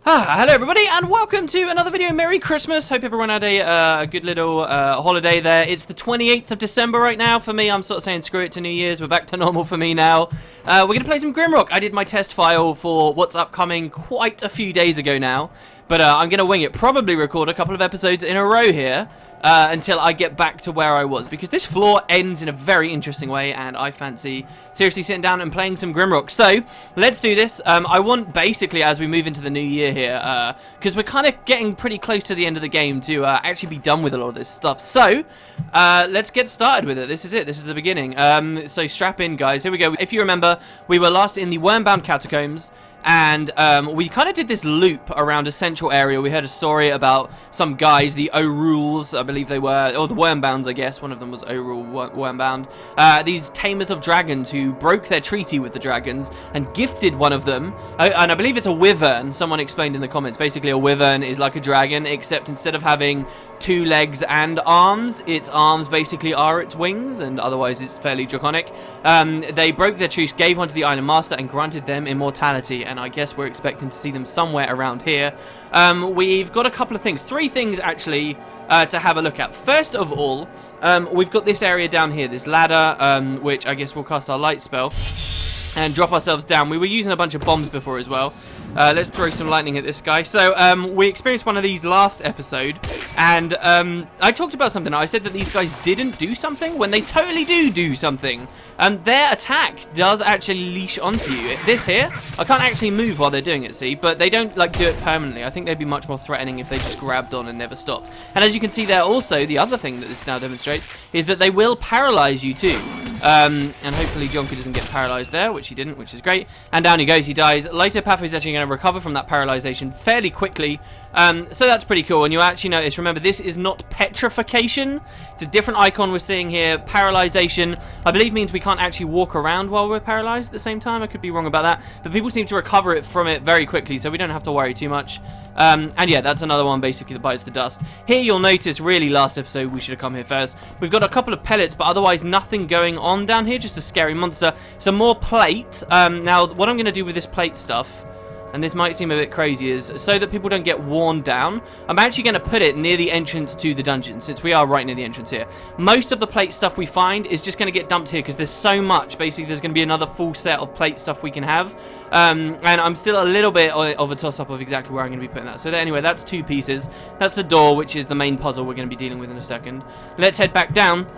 Hello everybody and welcome to another video. Merry Christmas. Hope everyone had a good little holiday there. It's the 28th of December right now. For me, I'm sort of saying screw it to New Year's. We're back to normal for me now. We're going to play some Grimrock. I did my test file for what's upcoming quite a few days ago now. But I'm going to wing it. Probably record a couple of episodes in a row here. Until I get back to where I was, because this floor ends in a very interesting way and I fancy seriously sitting down and playing some Grimrock. So let's do this. I want basically, as we move into the new year here, because we're kind of getting pretty close to the end of the game, to actually be done with a lot of this stuff. So let's get started with it. This is it. This is the beginning. So strap in, guys. Here we go. If you remember, we were last in the Wormbound Catacombs. And we kind of did this loop around a central area. We heard a story about some guys, the O-Rules, I believe they were, or the Wormbounds, I guess. One of them was O-Rule Wormbound. These tamers of dragons who broke their treaty with the dragons and gifted one of them. And I believe it's a wyvern. Someone explained in the comments. Basically, a wyvern is like a dragon, except instead of having 2 legs and arms, its arms basically are its wings, and otherwise it's fairly draconic. They broke their truce, gave one to the Island Master, and granted them immortality. And I guess we're expecting to see them somewhere around here. We've got a couple of things, 3 things actually, to have a look at. First of all, we've got this area down here, this ladder, which I guess we'll cast our light spell and drop ourselves down. We were using a bunch of bombs before as well. Let's throw some lightning at this guy. So we experienced one of these last episode, and I talked about something. I said that these guys didn't do something when they totally do something. Their attack does actually leash onto you. This here, I can't actually move while they're doing it, see, but they don't like do it permanently. I think they'd be much more threatening if they just grabbed on and never stopped. And as you can see there also, the other thing that this now demonstrates is that they will paralyze you too. And hopefully Jonker doesn't get paralyzed there, which he didn't, which is great. And down he goes, he dies. Later, Patho is actually going to recover from that paralyzation fairly quickly. So that's pretty cool. And you actually notice, remember, this is not petrification. It's a different icon we're seeing here. Paralyzation, I believe, means we can't actually walk around while we're paralyzed at the same time. I could be wrong about that. But people seem to recover it from it very quickly, so we don't have to worry too much. And yeah, that's another one basically that bites the dust. Here you'll notice, really last episode we should have come here first. We've got a couple of pellets, but otherwise nothing going on down here, just a scary monster. Some more plate. Now what I'm going to do with this plate stuff, and this might seem a bit crazy, is so that people don't get worn down, I'm actually going to put it near the entrance to the dungeon, since we are right near the entrance here. Most of the plate stuff we find is just going to get dumped here, because there's so much. Basically, there's going to be another full set of plate stuff we can have. And I'm still a little bit of a toss-up of exactly where I'm going to be putting that. So anyway, that's 2 pieces. That's the door, which is the main puzzle we're going to be dealing with in a second. Let's head back down.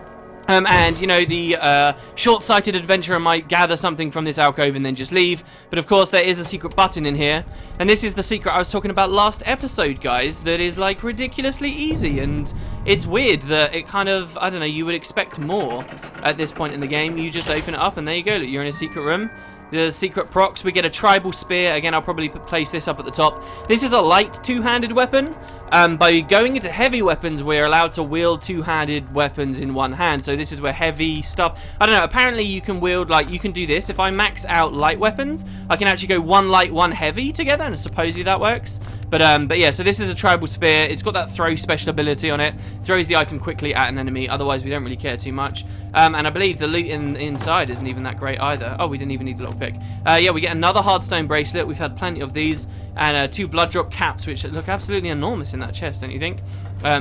And, you know, the short-sighted adventurer might gather something from this alcove and then just leave. But, of course, there is a secret button in here. And this is the secret I was talking about last episode, guys, that is, like, ridiculously easy. And it's weird that it kind of, I don't know, you would expect more at this point in the game. You just open it up and there you go. Look, you're in a secret room. The secret procs, we get a tribal spear. Again, I'll probably place this up at the top. This is a light 2-handed weapon. By going into heavy weapons, we're allowed to wield 2-handed weapons in one hand. So this is where heavy stuff, I don't know, apparently you can wield, like, you can do this. If I max out light weapons, I can actually go 1 light, 1 heavy together, and supposedly that works. But yeah, so this is a tribal spear. It's got that throw special ability on it. Throws the item quickly at an enemy. Otherwise, we don't really care too much. And I believe the loot inside isn't even that great either. Oh, we didn't even need the lockpick. Yeah, we get another hardstone bracelet. We've had plenty of these. And 2 blood drop caps, which look absolutely enormous in that chest, don't you think?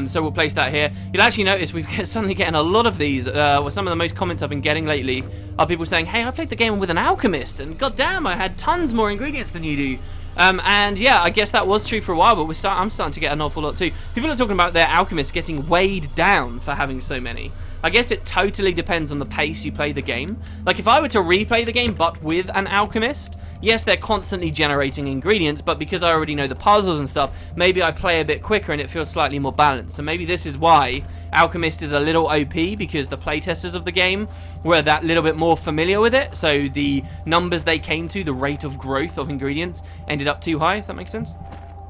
So we'll place that here. You'll actually notice we've suddenly getting a lot of these. Some of the most comments I've been getting lately are people saying, hey, I played the game with an alchemist, and goddamn, I had tons more ingredients than you do. And yeah, I guess that was true for a while, but I'm starting to get an awful lot too. People are talking about their alchemists getting weighed down for having so many. I guess it totally depends on the pace you play the game. Like, if I were to replay the game, but with an alchemist, yes, they're constantly generating ingredients, but because I already know the puzzles and stuff, maybe I play a bit quicker and it feels slightly more balanced. So maybe this is why Alchemist is a little OP, because the playtesters of the game were that little bit more familiar with it. So the numbers they came to, the rate of growth of ingredients, ended up too high, if that makes sense.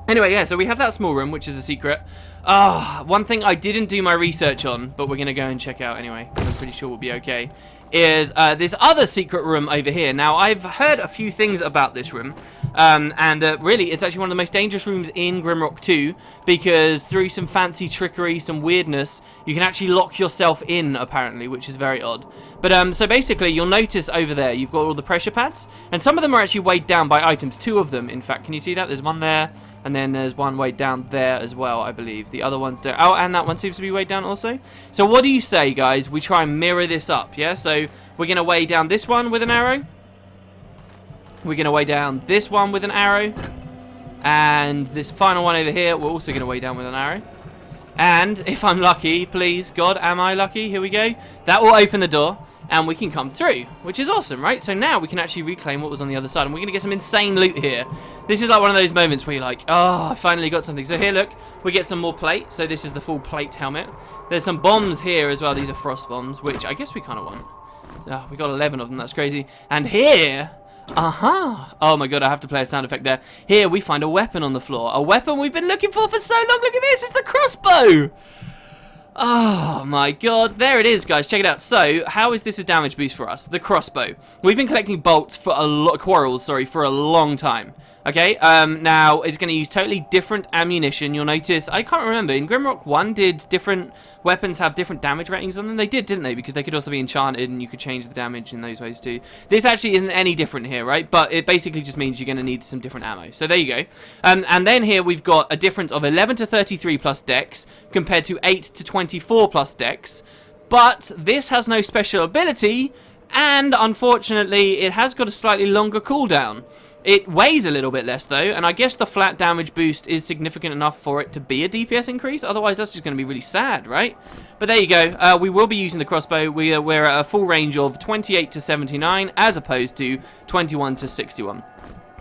Anyway, yeah, so we have that small room, which is a secret. One thing I didn't do my research on, but we're going to go and check out anyway, I'm pretty sure we'll be okay, is this other secret room over here. Now, I've heard a few things about this room, and really, it's actually one of the most dangerous rooms in Grimrock 2, because through some fancy trickery, some weirdness, you can actually lock yourself in, apparently, which is very odd. But so basically, you'll notice over there, you've got all the pressure pads, and some of them are actually weighed down by items. 2 of them, in fact. Can you see that? There's one there, and then there's one weighed down there as well, I believe. The other one's there. Oh, and that one seems to be weighed down also. So what do you say, guys? We try and mirror this up, yeah? So we're going to weigh down this one with an arrow. We're going to weigh down this one with an arrow. And this final one over here, we're also going to weigh down with an arrow. And if I'm lucky, please, God, am I lucky? Here we go. That will open the door, and we can come through, which is awesome, right? So now we can actually reclaim what was on the other side, and we're going to get some insane loot here. This is like one of those moments where you're like, oh, I finally got something. So here, look, we get some more plate. So this is the full plate helmet. There's some bombs here as well. These are frost bombs, which I guess we kind of want. Oh, we got 11 of them. That's crazy. And here... Oh my god, I have to play a sound effect there. Here we find a weapon on the floor. A weapon we've been looking for so long. Look at this, it's the crossbow. Oh my god, there it is, guys. Check it out. So, how is this a damage boost for us? The crossbow. We've been collecting bolts for quarrels, for a long time. Okay, now it's going to use totally different ammunition. You'll notice, I can't remember, in Grimrock 1, did different weapons have different damage ratings on them? They did, didn't they? Because they could also be enchanted and you could change the damage in those ways too. This actually isn't any different here, right? But it basically just means you're going to need some different ammo. So there you go. And then here we've got a difference of 11 to 33 plus dex compared to 8 to 24 plus dex. But this has no special ability, and unfortunately it has got a slightly longer cooldown. It weighs a little bit less though, and I guess the flat damage boost is significant enough for it to be a DPS increase. Otherwise that's just going to be really sad, right? But there you go. We will be using the crossbow. We're at a full range of 28 to 79 as opposed to 21 to 61.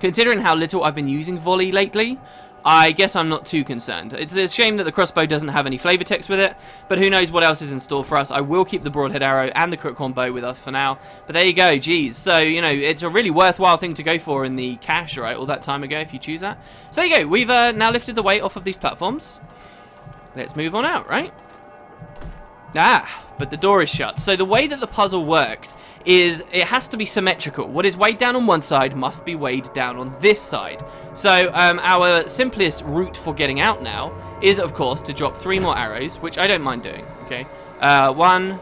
Considering how little I've been using volley lately, I guess I'm not too concerned. It's a shame that the crossbow doesn't have any flavor text with it, but who knows what else is in store for us. I will keep the broadhead arrow and the crookhorn bow with us for now. But there you go, geez. So, you know, it's a really worthwhile thing to go for in the cache, right, all that time ago if you choose that. So there you go. We've now lifted the weight off of these platforms. Let's move on out, right? But the door is shut. So the way that the puzzle works is it has to be symmetrical. What is weighed down on one side must be weighed down on this side. So our simplest route for getting out now is, of course, to drop 3 more arrows, which I don't mind doing, okay? 1,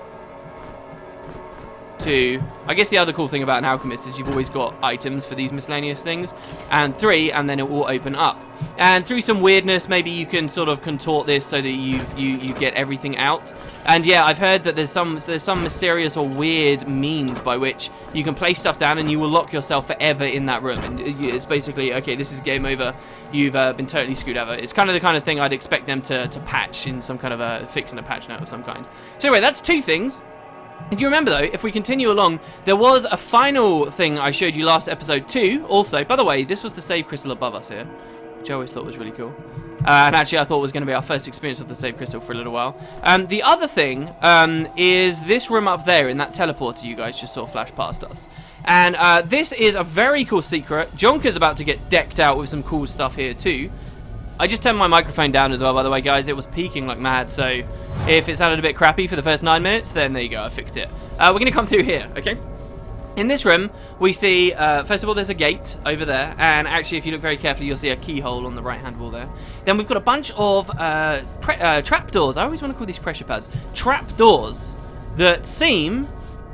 2. I guess the other cool thing about an alchemist is you've always got items for these miscellaneous things. And 3, and then it will open up. And through some weirdness, maybe you can sort of contort this so that you get everything out. And yeah, I've heard that there's some mysterious or weird means by which you can place stuff down and you will lock yourself forever in that room. And it's basically, okay, this is game over. You've been totally screwed over. It's kind of the kind of thing I'd expect them to patch in some kind of a fix in a patch note of some kind. So anyway, that's 2 things. If you remember, though, if we continue along, there was a final thing I showed you last episode, too. Also, by the way, this was the save crystal above us here, which I always thought was really cool. And actually, I thought it was going to be our first experience of the save crystal for a little while. The other thing is this room up there in that teleporter you guys just saw flash past us. And this is a very cool secret. Jonker's about to get decked out with some cool stuff here, too. I just turned my microphone down as well, by the way, guys. It was peaking like mad, so if it sounded a bit crappy for the first 9 minutes, then there you go, I fixed it. We're going to come through here, okay? In this room, we see, first of all, there's a gate over there, and actually, if you look very carefully, you'll see a keyhole on the right-hand wall there. Then we've got a bunch of trapdoors. I always want to call these pressure pads. Trapdoors that seem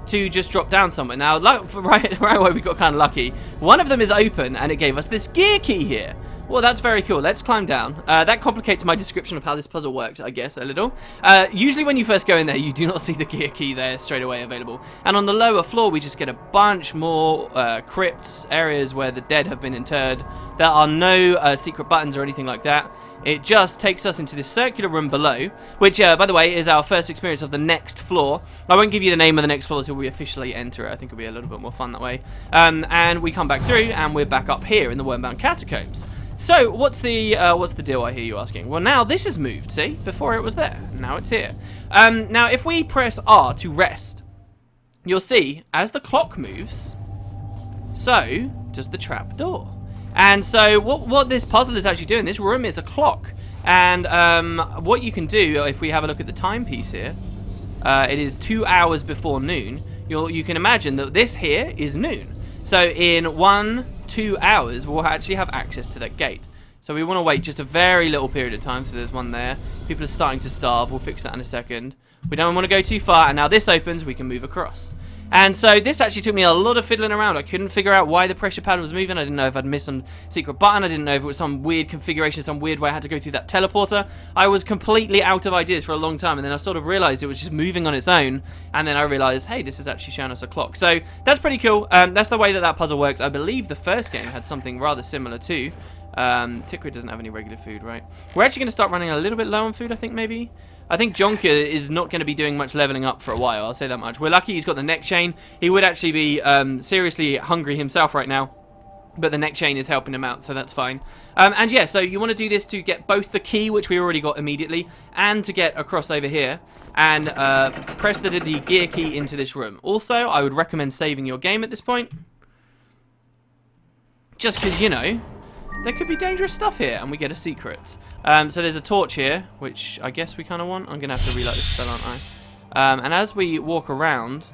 to just drop down somewhere. Now, right away, we got kind of lucky. One of them is open, and it gave us this gear key here. Well, that's very cool. Let's climb down. That complicates my description of how this puzzle works, I guess, a little. Usually when you first go in there, you do not see the gear key there straight away available. And on the lower floor, we just get a bunch more crypts, areas where the dead have been interred. There are no secret buttons or anything like that. It just takes us into this circular room below, which, by the way, is our first experience of the next floor. I won't give you the name of the next floor until we officially enter it. I think it'll be a little bit more fun that way. And we come back through, and we're back up here in the Wormbound Catacombs. So, what's the deal, I hear you asking? Well, now this has moved, see? Before it was there. Now it's here. Now, if we press R to rest, you'll see, as the clock moves, so does the trap door. And so, what this puzzle is actually doing, this room is a clock. And what you can do, if we have a look at the timepiece here, it is 2 hours before noon. You can imagine that this here is noon. So, in 2 hours, we'll actually have access to that gate. So we want to wait just a very little period of time. So there's one there. People are starting to starve. We'll fix that in a second. We don't want to go too far. And now this opens, we can move across. And so this actually took me a lot of fiddling around. I couldn't figure out why the pressure pad was moving. I didn't know if I'd missed some secret button. I didn't know if it was some weird configuration, some weird way I had to go through that teleporter. I was completely out of ideas for a long time, and then I sort of realized it was just moving on its own, and then I realized, hey, this is actually showing us a clock. So that's pretty cool. That's the way that puzzle works. I believe the first game had something rather similar too. Tikrit doesn't have any regular food, right? We're actually going to start running a little bit low on food, I think, maybe. I think Jonker is not going to be doing much leveling up for a while, I'll say that much. We're lucky he's got the neck chain. He would actually be seriously hungry himself right now, but the neck chain is helping him out, so that's fine. And yeah, so you want to do this to get both the key, which we already got immediately, and to get across over here, and press the gear key into this room. Also, I would recommend saving your game at this point, just because, you know, there could be dangerous stuff here, and we get a secret. So there's a torch here, which I guess we kind of want. I'm going to have to relight this spell, aren't I? And as we walk around,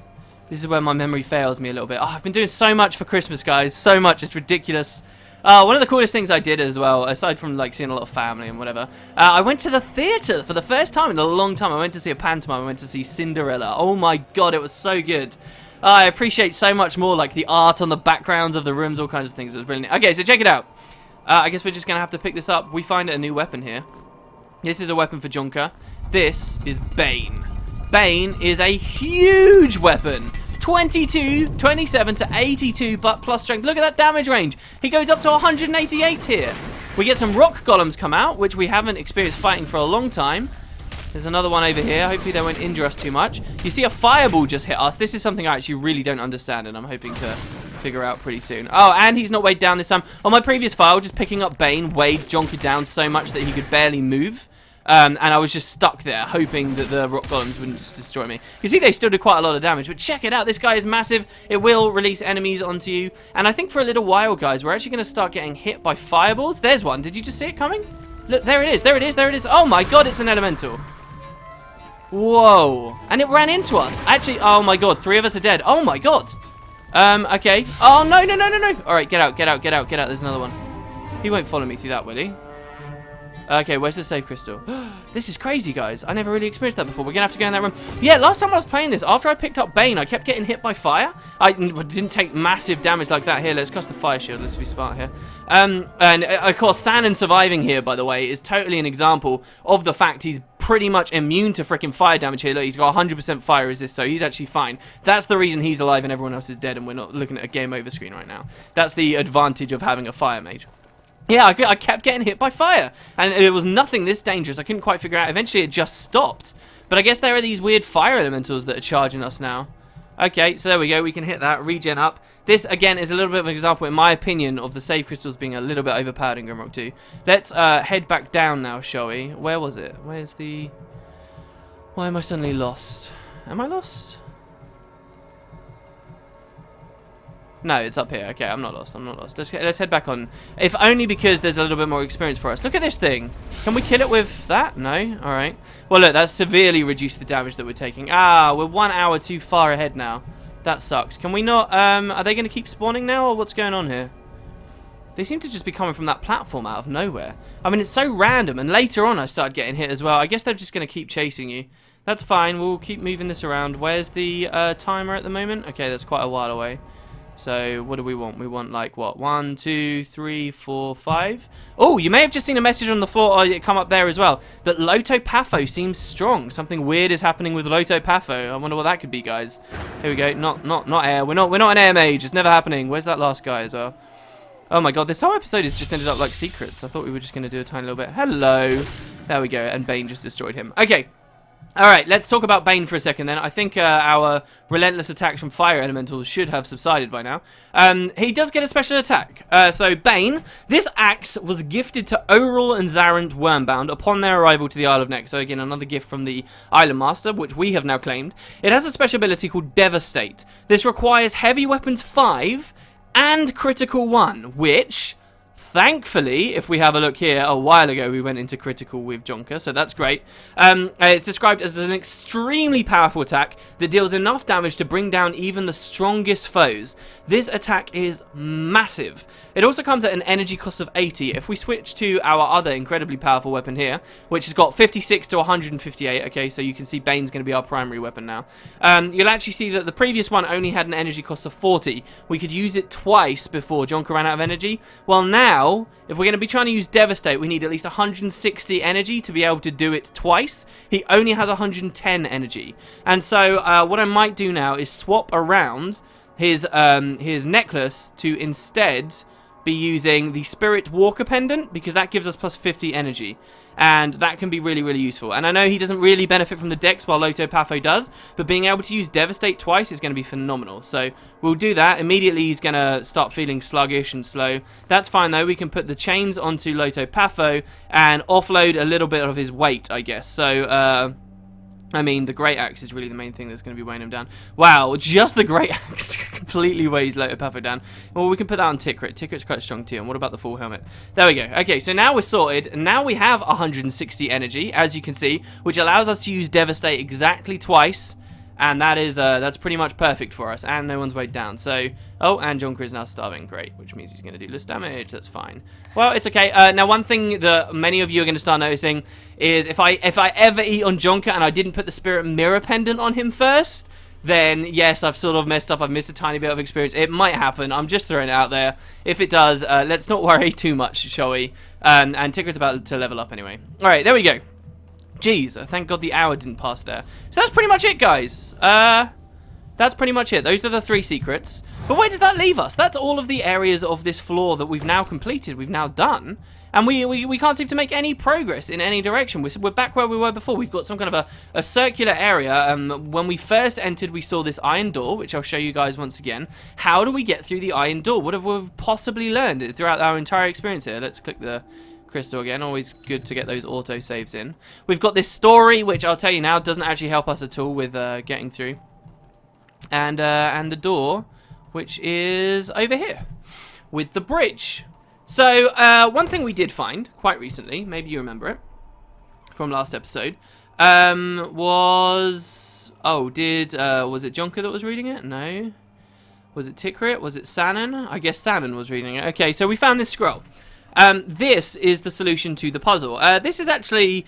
this is where my memory fails me a little bit. Oh, I've been doing so much for Christmas, guys. So much. It's ridiculous. One of the coolest things I did as well, aside from like seeing a lot of family and whatever, I went to the theatre for the first time in a long time. I went to see a pantomime. I went to see Cinderella. Oh my god, it was so good. I appreciate so much more, like the art on the backgrounds of the rooms, all kinds of things. It was brilliant. Okay, so check it out. I guess we're just going to have to pick this up. We find a new weapon here. This is a weapon for Jonker. This is Bane. Bane is a huge weapon. 22, 27 to 82 but plus strength. Look at that damage range. He goes up to 188 here. We get some rock golems come out, which we haven't experienced fighting for a long time. There's another one over here. Hopefully they won't injure us too much. You see a fireball just hit us. This is something I actually really don't understand, and I'm hoping to figure out pretty soon. Oh, and he's not weighed down this time. On my previous file, just picking up Bane weighed Jonker down so much that he could barely move. And I was just stuck there, hoping that the rock golems wouldn't just destroy me. You see, they still did quite a lot of damage, but check it out. This guy is massive. It will release enemies onto you. And I think for a little while, guys, we're actually going to start getting hit by fireballs. There's one. Did you just see it coming? Look, there it is. There it is. There it is. Oh, my God, it's an elemental. Whoa. And it ran into us. Actually, oh, my God, 3 of us are dead. Oh, my God. Okay. Oh, no, no, no, no, no. All right, get out, get out, get out, get out. There's another one. He won't follow me through that, will he? Okay, where's the save crystal? This is crazy, guys. I never really experienced that before. We're going to have to go in that room. Yeah, last time I was playing this, after I picked up Bane, I kept getting hit by fire. I didn't take massive damage like that. Here, let's cast the fire shield. Let's be smart here. And, of course, Sanon surviving here, by the way, is totally an example of the fact he's pretty much immune to freaking fire damage here. Look, he's got 100% fire resist, so he's actually fine. That's the reason he's alive and everyone else is dead, and we're not looking at a game over screen right now. That's the advantage of having a fire mage. Yeah, I kept getting hit by fire, and it was nothing this dangerous. I couldn't quite figure out. Eventually, it just stopped. But I guess there are these weird fire elementals that are charging us now. Okay, so there we go. We can hit that, regen up. This, again, is a little bit of an example, in my opinion, of the save crystals being a little bit overpowered in Grimrock 2. Let's head back down now, shall we? Where was it? Where's the... Why am I suddenly lost? Am I lost? No, it's up here. Okay, I'm not lost. I'm not lost. Let's head back on. If only because there's a little bit more experience for us. Look at this thing. Can we kill it with that? No? Alright. Well, look, that's severely reduced the damage that we're taking. Ah, we're 1 hour too far ahead now. That sucks. Can we not... are they going to keep spawning now, or what's going on here? They seem to just be coming from that platform out of nowhere. I mean, it's so random, and later on I started getting hit as well. I guess they're just going to keep chasing you. That's fine. We'll keep moving this around. Where's the timer at the moment? Okay, that's quite a while away. So, what do we want? We want, like, what? 1, 2, 3, 4, 5. Oh, you may have just seen a message on the floor, or it come up there as well, that Lotopatho seems strong. Something weird is happening with Lotopatho. I wonder what that could be, guys. Here we go. Not air. We're not an air mage. It's never happening. Where's that last guy as well? Oh my god, this whole episode has just ended up like secrets. I thought we were just going to do a tiny little bit. Hello. There we go, and Bane just destroyed him. Okay. Alright, let's talk about Bane for a second then. I think our relentless attacks from fire elementals should have subsided by now. He does get a special attack. So, Bane, this axe was gifted to Oral and Zarant Wormbound upon their arrival to the Isle of Neck. So, again, another gift from the Island Master, which we have now claimed. It has a special ability called Devastate. This requires Heavy Weapons 5 and Critical 1, which... Thankfully, if we have a look here, a while ago we went into critical with Jonker, so that's great. It's described as an extremely powerful attack that deals enough damage to bring down even the strongest foes. This attack is massive. It also comes at an energy cost of 80. If we switch to our other incredibly powerful weapon here, which has got 56 to 158, okay, so you can see Bane's going to be our primary weapon now. You'll actually see that the previous one only had an energy cost of 40. We could use it twice before Jonker ran out of energy. Well, now, if we're going to be trying to use Devastate, we need at least 160 energy to be able to do it twice. He only has 110 energy. And so what I might do now is swap around his necklace to instead be using the Spirit Walker pendant, because that gives us plus 50 energy, and that can be really, really useful. And I know he doesn't really benefit from the dex while Loto Pafo does, but being able to use Devastate twice is going to be phenomenal. So we'll do that. Immediately he's going to start feeling sluggish and slow. That's fine though. We can put the chains onto Loto Pafo and offload a little bit of his weight, I guess. So I mean, the Great Axe is really the main thing that's going to be weighing him down. Wow, just the Great Axe completely weighs Loto Pafo down. Well, we can put that on Tikrit. Tikrit's quite strong too. And what about the full helmet? There we go. Okay, so now we're sorted. And now we have 160 energy, as you can see, which allows us to use Devastate exactly twice. And that is that's pretty much perfect for us. And no one's weighed down. So, oh, and Jonker is now starving. Great, which means he's going to do less damage. That's fine. Well, it's okay. Now, one thing that many of you are going to start noticing is if I ever eat on Jonker and I didn't put the Spirit Mirror Pendant on him first, then yes, I've sort of messed up. I've missed a tiny bit of experience. It might happen. I'm just throwing it out there. If it does, let's not worry too much, shall we? And Tigger's about to level up anyway. All right, there we go. Jeez, thank God the hour didn't pass there. So that's pretty much it, guys. That's pretty much it. Those are the 3 secrets. But where does that leave us? That's all of the areas of this floor that we've now completed, we've now done. And we can't seem to make any progress in any direction. We're back where we were before. We've got some kind of a circular area. When we first entered, we saw this iron door, which I'll show you guys once again. How do we get through the iron door? What have we possibly learned throughout our entire experience here? Let's click the crystal again. Always good to get those auto saves in. We've got this story, which I'll tell you now doesn't actually help us at all with getting through. And the door, which is over here with the bridge. So one thing we did find quite recently, maybe you remember it from last episode, was was it Jonker that was reading it? No. Was it Tikrit? Was it Sanan? I guess Sanan was reading it. Okay, so we found this scroll. This is the solution to the puzzle. This is actually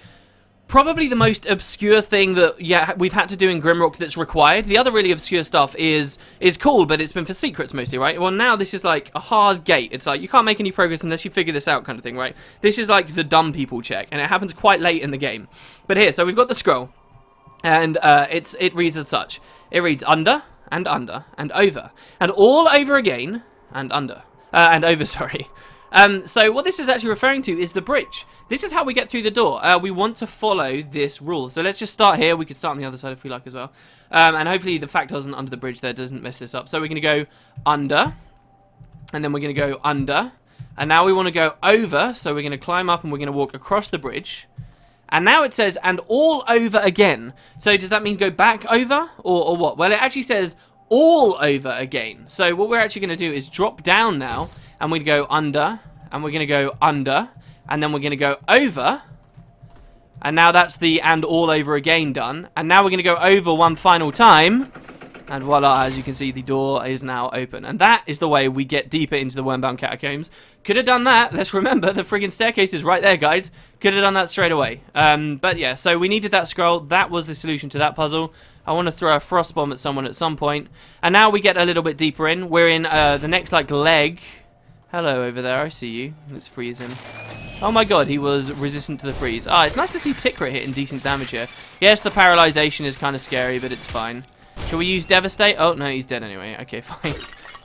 probably the most obscure thing that we've had to do in Grimrock that's required. The other really obscure stuff is cool, but it's been for secrets mostly, right? Well, now this is like a hard gate. It's like you can't make any progress unless you figure this out kind of thing, right? This is like the dumb people check, and it happens quite late in the game. But here, so we've got the scroll, and it reads as such. It reads under, and over, and all over again, and under, and over, sorry. So what this is actually referring to is the bridge. This is how we get through the door. We want to follow this rule. So let's just start here. We could start on the other side if we like as well. And hopefully the fact doesn't under the bridge there doesn't mess this up. So we're going to go under. And then we're going to go under. And now we want to go over. So we're going to climb up and we're going to walk across the bridge. And now it says, and all over again. So does that mean go back over? Or what? Well, it actually says all over again. So what we're actually going to do is drop down now. And we're going to go under, and we're going to go under, and then we're going to go over. And now that's the and all over again done. And now we're going to go over one final time. And voila, as you can see, the door is now open. And that is the way we get deeper into the Wormbound Catacombs. Could have done that. Let's remember, the friggin' staircase is right there, guys. Could have done that straight away. But yeah, so we needed that scroll. That was the solution to that puzzle. I want to throw a frost bomb at someone at some point. And now we get a little bit deeper in. We're in the next, like, leg. Hello over there, I see you. Let's freeze him. Oh my god, he was resistant to the freeze. Ah, it's nice to see Tikrit hitting decent damage here. Yes, the paralyzation is kind of scary, but it's fine. Shall we use Devastate? Oh, no, he's dead anyway. Okay, fine.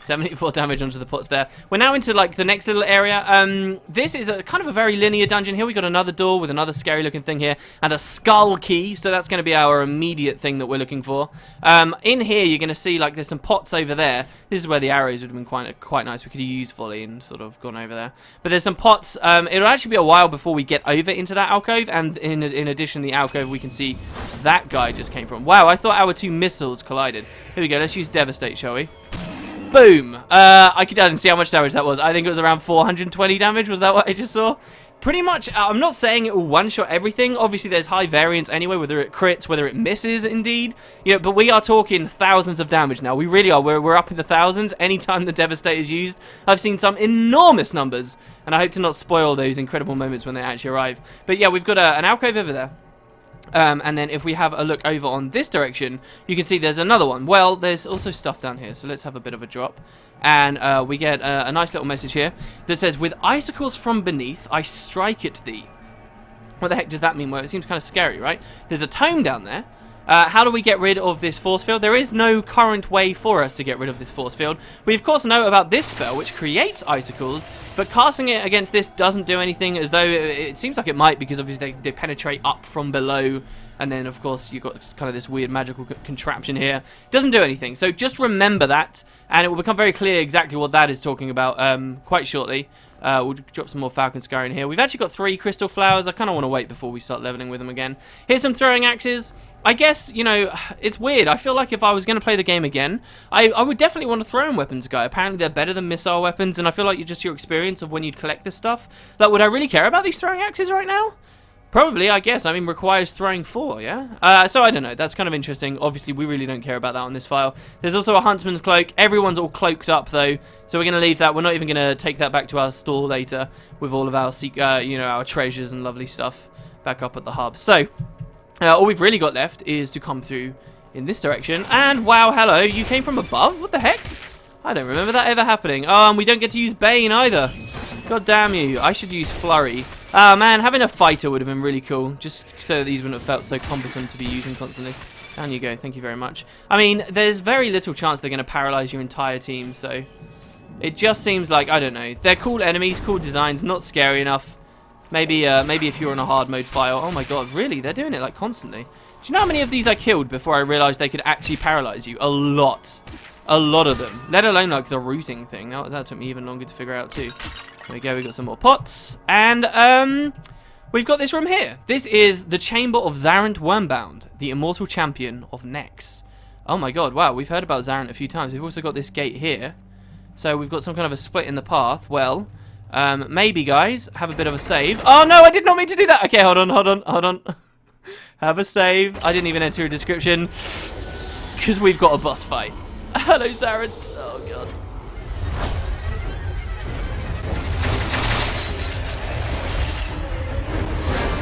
74 damage onto the pots there. We're now into, like, the next little area. This is a kind of a very linear dungeon. Here we got another door with another scary-looking thing here. And a skull key, so that's going to be our immediate thing that we're looking for. In here, you're going to see, like, there's some pots over there. This is where the arrows would have been quite nice. We could have used volley and sort of gone over there. But there's some pots. It'll actually be a while before we get over into that alcove. And in addition, the alcove, we can see that guy just came from. Wow, I thought our 2 missiles collided. Here we go. Let's use Devastate, shall we? Boom. I didn't see how much damage that was. I think it was around 420 damage. Was that what I just saw? Pretty much, I'm not saying it will one-shot everything. Obviously, there's high variance anyway, whether it crits, whether it misses, indeed. You know, but we are talking thousands of damage now. We really are. We're up in the thousands. Anytime the Devastate is used, I've seen some enormous numbers. And I hope to not spoil those incredible moments when they actually arrive. But yeah, we've got an alcove over there. And then if we have a look over on this direction, you can see there's another one. Well, there's also stuff down here, so let's have a bit of a drop. And we get a nice little message here that says, with icicles from beneath, I strike at thee. What the heck does that mean? Well, it seems kind of scary, right? There's a tome down there. How do we get rid of this force field? There is no current way for us to get rid of this force field. We, of course, know about this spell, which creates icicles, but casting it against this doesn't do anything, as though it seems like it might, because obviously they penetrate up from below, and then, of course, you've got kind of this weird magical contraption here. It doesn't do anything, so just remember that, and it will become very clear exactly what that is talking about quite shortly. We'll drop some more Falcon Scar in here. We've actually got 3 crystal flowers. I kind of want to wait before we start leveling with them again. Here's some throwing axes. I guess, you know, it's weird. I feel like if I was going to play the game again, I would definitely want a throwing weapons guy. Apparently they're better than missile weapons, and I feel like just your experience of when you'd collect this stuff. Like, would I really care about these throwing axes right now? Probably, I guess. I mean, requires throwing 4, yeah? So I don't know. That's kind of interesting. Obviously, we really don't care about that on this file. There's also a huntsman's cloak. Everyone's all cloaked up, though. So we're going to leave that. We're not even going to take that back to our store later with all of our, you know, our treasures and lovely stuff back up at the hub. So all we've really got left is to come through in this direction. And wow, hello. You came from above? What the heck? I don't remember that ever happening. Oh, and we don't get to use Bane either. God damn you. I should use Flurry. Oh man, having a fighter would have been really cool, just so that these wouldn't have felt so cumbersome to be using constantly. Down you go, thank you very much. I mean, there's very little chance they're going to paralyze your entire team, so it just seems like, I don't know, they're cool enemies, cool designs, not scary enough. Maybe if you're on a hard mode file. Oh my god, really? They're doing it like constantly. Do you know how many of these I killed before I realized they could actually paralyze you? A lot. A lot of them. Let alone like the rooting thing. That took me even longer to figure out too. There we go, we got some more pots. And we've got this room here. This is the Chamber of Zarant Wormbound, the immortal champion of Nex. Oh my god, wow, we've heard about Zarant a few times. We've also got this gate here. So we've got some kind of a split in the path. Well, maybe, guys, have a bit of a save. Oh no, I did not mean to do that. Okay, hold on. Have a save. I didn't even enter a description because we've got a boss fight. Hello, Zarant. Oh god.